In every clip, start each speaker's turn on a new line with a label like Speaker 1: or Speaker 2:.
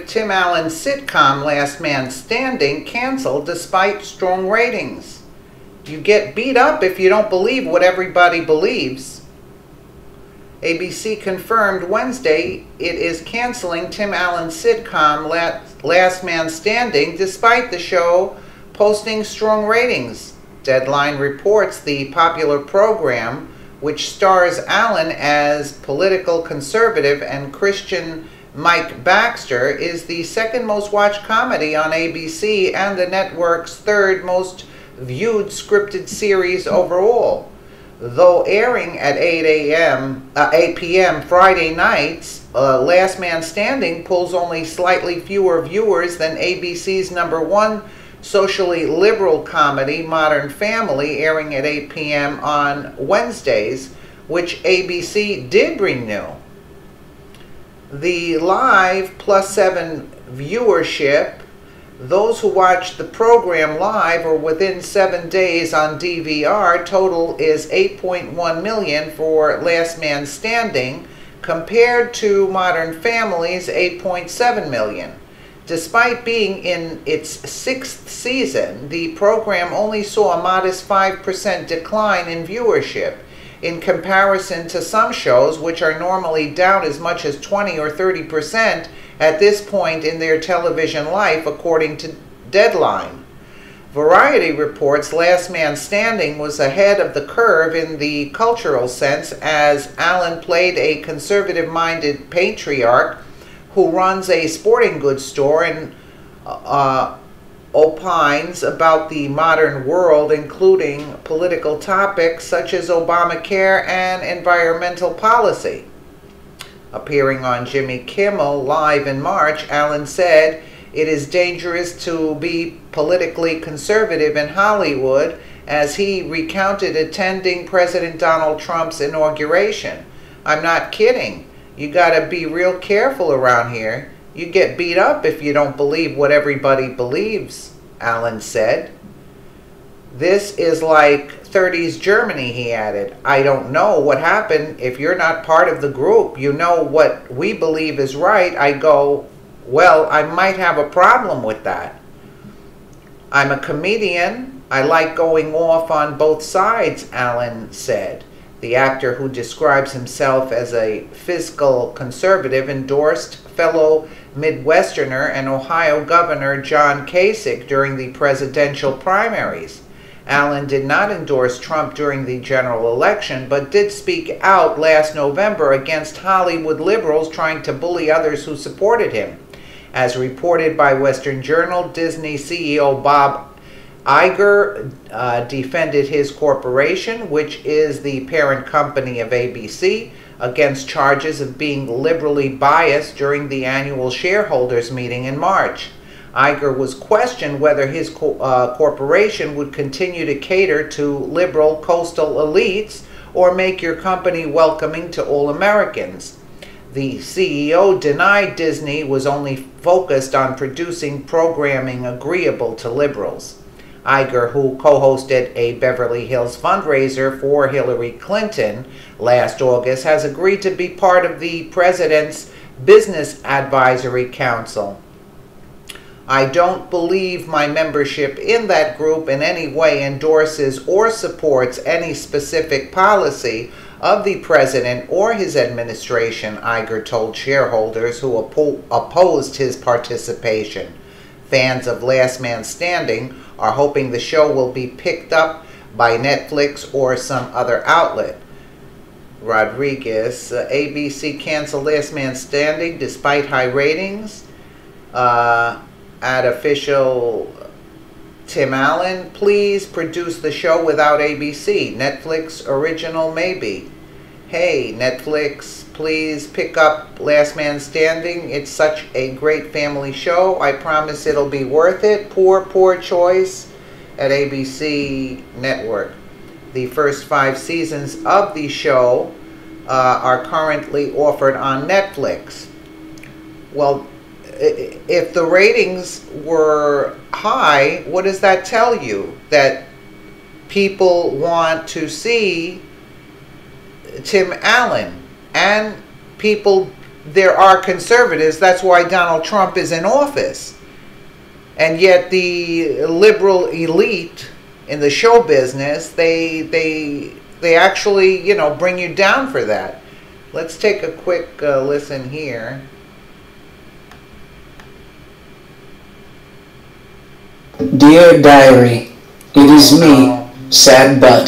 Speaker 1: Tim Allen's sitcom Last Man Standing canceled despite strong ratings. You get beat up if you don't believe what everybody believes. ABC confirmed Wednesday it is canceling Tim Allen's sitcom Last Man Standing despite the show posting strong ratings. Deadline reports the popular program, which stars Allen as political conservative and Christian Mike Baxter, is the second most watched comedy on ABC and the network's third most viewed scripted series overall. Though airing at 8 p.m. Friday nights, Last Man Standing pulls only slightly fewer viewers than ABC's #1 socially liberal comedy Modern Family, airing at 8 p.m. on Wednesdays, which ABC did renew. The live +7 viewership, those who watched the program live or within 7 days on DVR, total is 8.1 million for Last Man Standing, compared to Modern Family's 8.7 million. Despite being in its 6th season, the program only saw a modest 5% decline in viewership, in comparison to some shows which are normally down as much as 20 or 30% at this point in their television life, according to Deadline. Variety reports Last Man Standing was ahead of the curve in the cultural sense, as Allen played a conservative-minded patriarch who runs a sporting goods store and opines about the modern world, including political topics such as Obamacare and environmental policy. Appearing on Jimmy Kimmel Live in March, Allen said, "It is dangerous to be politically conservative in Hollywood," as he recounted attending President Donald Trump's inauguration. "I'm not kidding. You gotta be real careful around here. You get beat up if you don't believe what everybody believes," Allen said. "This is like 30s Germany," he added. "I don't know what happened if you're not part of the group. You know what we believe is right." I go, "Well, I might have a problem with that. I'm a comedian. I like going off on both sides," Allen said. The actor, who describes himself as a fiscal conservative, endorsed fellow Midwesterner and Ohio Governor John Kasich during the presidential primaries. Allen did not endorse Trump during the general election, but did speak out last November against Hollywood liberals trying to bully others who supported him. As reported by Western Journal, Disney CEO Bob Iger defended his corporation, which is the parent company of ABC, against charges of being liberally biased during the annual shareholders meeting in March. Iger was questioned whether his corporation would continue to cater to liberal coastal elites or make your company welcoming to all Americans. The CEO denied Disney was only focused on producing programming agreeable to liberals. Iger, who co-hosted a Beverly Hills fundraiser for Hillary Clinton last August, has agreed to be part of the president's Business Advisory Council. "I don't believe my membership in that group in any way endorses or supports any specific policy of the president or his administration," Iger told shareholders who opposed his participation. Fans of Last Man Standing are hoping the show will be picked up by Netflix or some other outlet. Rodriguez, ABC canceled Last Man Standing despite high ratings. Ad official Tim Allen, "Please produce the show without ABC. Netflix original maybe. Hey, Netflix, please pick up Last Man Standing. It's such a great family show. I promise it'll be worth it. Poor choice at ABC Network." The first 5 seasons of the show are currently offered on Netflix. Well, if the ratings were high, what does that tell you? That people want to see Tim Allen, and people there are conservatives. That's why Donald Trump is in office. And yet the liberal elite in the show business, they actually, you know, bring you down for that. Let's take a quick listen here.
Speaker 2: Dear Diary, it is me, Sad Butt.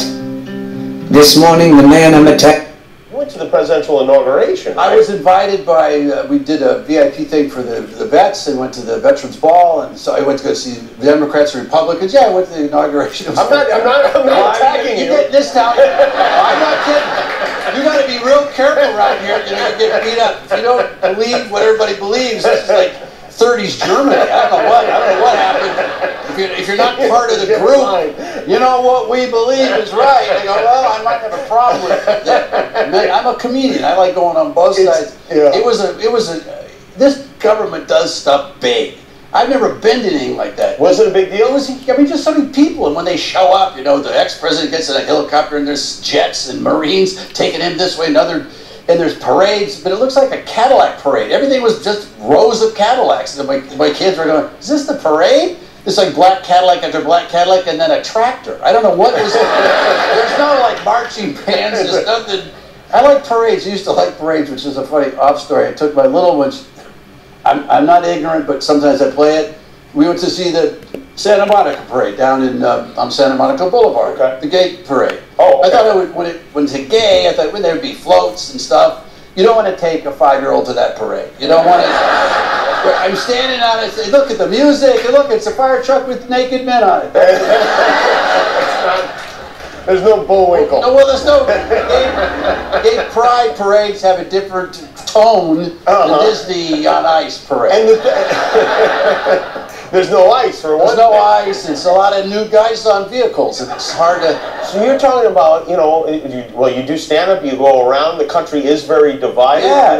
Speaker 2: This morning the man I'm attacking
Speaker 3: went to the presidential inauguration. Right?
Speaker 4: I was invited by, we did a VIP thing for the vets, and went to the Veterans Ball, and so I went to go see the Democrats and Republicans. Yeah, I went to the inauguration.
Speaker 3: I'm not attacking you.
Speaker 4: This time, I'm not kidding. You got to be real careful around here. You know, you get beat up. If you don't believe what everybody believes, this is like 30s Germany. I don't know what happened. If you're not part of the group, you know what we believe is right. They go, well, I might have a problem with that. I'm a comedian. I like going on both sides.
Speaker 3: Yeah.
Speaker 4: This government does stuff big. I've never been to anything like that.
Speaker 3: Was it a big deal?
Speaker 4: It was, I mean, just so many people, and when they show up, you know, the ex-president gets in a helicopter, and there's jets and Marines taking him this way, another. And there's parades, but it looks like a Cadillac parade. Everything was just rows of Cadillacs. And my kids were going, is this the parade? It's like black Cadillac after black Cadillac, and then a tractor. I don't know what was. There's no like marching bands. There's nothing. I like parades. I used to like parades, which is a funny off story. I took my little ones. I'm not ignorant, but sometimes I play it. We went to see the Santa Monica parade down in on Santa Monica Boulevard. Okay. The gay parade. Oh. Okay. I thought when it's gay, I thought there'd be floats and stuff. You don't want to take a 5-year-old to that parade. You don't want to. I'm standing on it. Say, look at the music. And look, it's a fire truck with naked men on it.
Speaker 3: There's no Bullwinkle.
Speaker 4: No, well, there's no. Gay pride parades have a different tone than Disney on Ice parade.
Speaker 3: And there's no ice for one.
Speaker 4: There's no ice. It's a lot of new guys on vehicles, and it's hard to.
Speaker 3: So you're talking about, you know, you do stand up. You go around. The country is very divided.
Speaker 4: Yeah.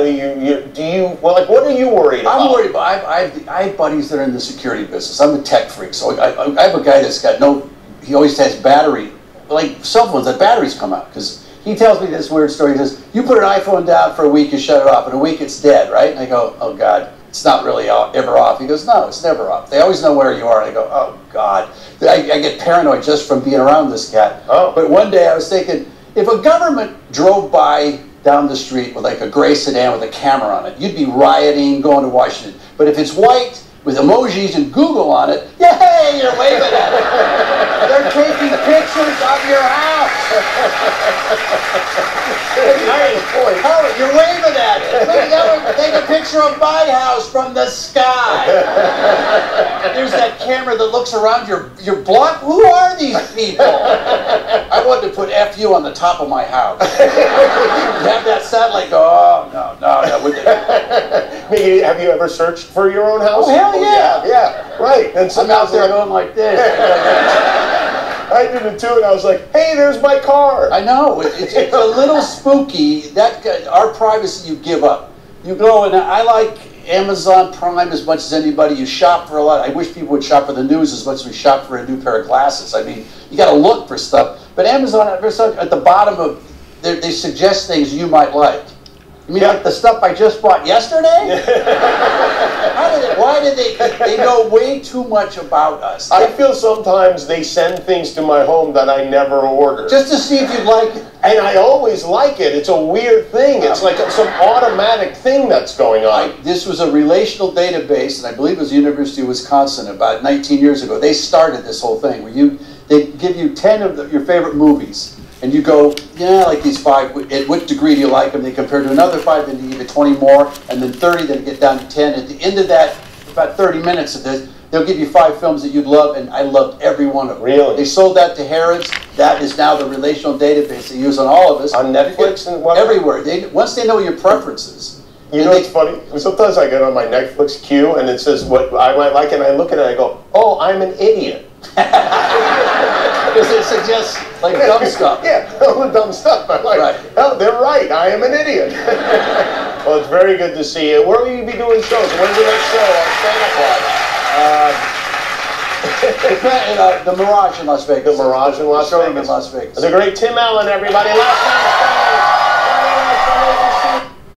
Speaker 3: Like, what are you worried about?
Speaker 4: I'm worried about. I have buddies that are in the security business. I'm a tech freak, so I have a guy that's got no. He always has battery, like cell phones that batteries come out, because he tells me this weird story. He says, you put an iPhone down for a week, you shut it off. In a week, it's dead, right? And I go, oh God. It's not really ever off. He goes, no, it's never off. They always know where you are. And I go, oh, God. I get paranoid just from being around this cat. Oh. But one day I was thinking, if a government drove by down the street with like a gray sedan with a camera on it, you'd be rioting, going to Washington. But if it's white with emojis and Google on it, yay, you're waving at it. They're taking pictures of your house. Howard, you're waving at it. Look, take a picture of my house from the sky. There's that camera that looks around your block. Who are these people? I wanted to put FU on the top of my house. Have that satellite go, oh, no.
Speaker 3: Have you ever searched for your own house?
Speaker 4: Oh, hell yeah.
Speaker 3: Yeah, right. And
Speaker 4: I'm out there going like this.
Speaker 3: I did it too, and I was like, hey, there's my car.
Speaker 4: I know. It's a little spooky. Our privacy you give up. You go, and I like Amazon Prime as much as anybody. You shop for a lot. I wish people would shop for the news as much as we shop for a new pair of glasses. I mean, you got to look for stuff. But Amazon, at the bottom of, they suggest things you might like. You mean like the stuff I just bought yesterday? Why did they know way too much about us?
Speaker 3: I feel sometimes they send things to my home that I never order.
Speaker 4: Just to see if you like it.
Speaker 3: And I always like it. It's a weird thing. It's like some automatic thing that's going on.
Speaker 4: This was a relational database, and I believe it was the University of Wisconsin about 19 years ago. They started this whole thing where they give you 10 of your favorite movies. And you go, yeah, I like these 5. At what degree do you like them? They compare to another 5, then you give it 20 more, and then 30, then you get down to 10. At the end of that, about 30 minutes of this, they'll give you 5 films that you'd love, and I loved every one of them.
Speaker 3: Really?
Speaker 4: They sold that to Harrods. That is now the relational database they use on all of us.
Speaker 3: On Netflix and what?
Speaker 4: Everywhere. Once they know your preferences.
Speaker 3: You know, it's funny. Sometimes I get on my Netflix queue, and it says what I might like, and I look at it and I go, oh, I'm an idiot.
Speaker 4: Because it suggests like dumb stuff.
Speaker 3: Yeah, all the dumb stuff. I'm like, oh, they're right. I am an idiot. Well, it's very good to see you. Where will you be doing shows? When's the next show on Santa Claus?
Speaker 4: The Mirage in Las Vegas.
Speaker 3: The Mirage in Las Vegas.
Speaker 4: In Las Vegas.
Speaker 3: The great Tim Allen, everybody. Last night.